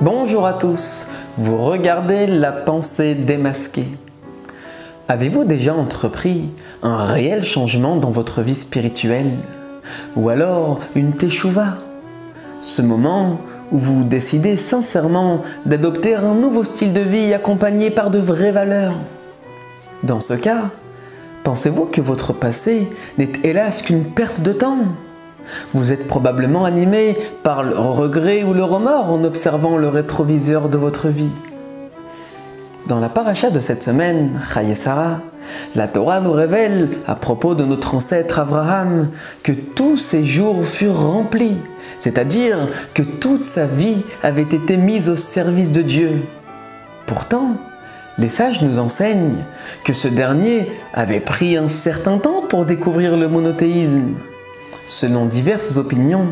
Bonjour à tous, vous regardez la pensée démasquée. Avez-vous déjà entrepris un réel changement dans votre vie spirituelle? Ou alors une teshuva? Ce moment où vous décidez sincèrement d'adopter un nouveau style de vie accompagné par de vraies valeurs. Dans ce cas, pensez-vous que votre passé n'est hélas qu'une perte de temps? Vous êtes probablement animé par le regret ou le remords en observant le rétroviseur de votre vie. Dans la paracha de cette semaine, Chayei Sarah, la Torah nous révèle à propos de notre ancêtre Abraham que tous ses jours furent remplis, c'est-à-dire que toute sa vie avait été mise au service de Dieu. Pourtant, les sages nous enseignent que ce dernier avait pris un certain temps pour découvrir le monothéisme. Selon diverses opinions,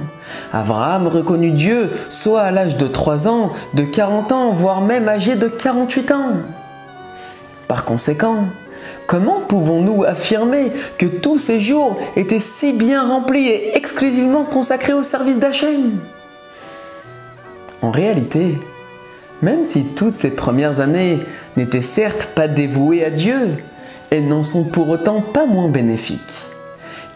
Abraham reconnut Dieu soit à l'âge de 3 ans, de 40 ans, voire même âgé de 48 ans. Par conséquent, comment pouvons-nous affirmer que tous ces jours étaient si bien remplis et exclusivement consacrés au service d'Hachem? En réalité, même si toutes ces premières années n'étaient certes pas dévouées à Dieu, elles n'en sont pour autant pas moins bénéfiques.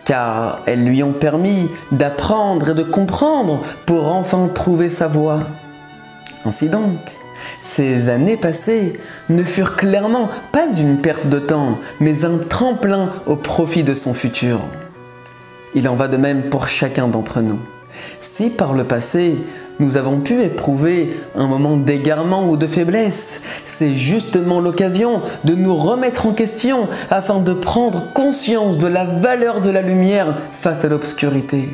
Car elles lui ont permis d'apprendre et de comprendre pour enfin trouver sa voie. Ainsi donc, ces années passées ne furent clairement pas une perte de temps, mais un tremplin au profit de son futur. Il en va de même pour chacun d'entre nous. Si par le passé, nous avons pu éprouver un moment d'égarement ou de faiblesse, c'est justement l'occasion de nous remettre en question afin de prendre conscience de la valeur de la lumière face à l'obscurité.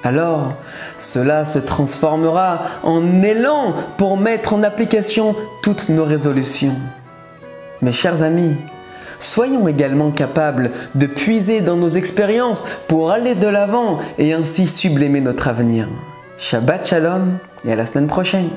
Alors, cela se transformera en élan pour mettre en application toutes nos résolutions. Mes chers amis, soyons également capables de puiser dans nos expériences pour aller de l'avant et ainsi sublimer notre avenir. Shabbat Shalom et à la semaine prochaine.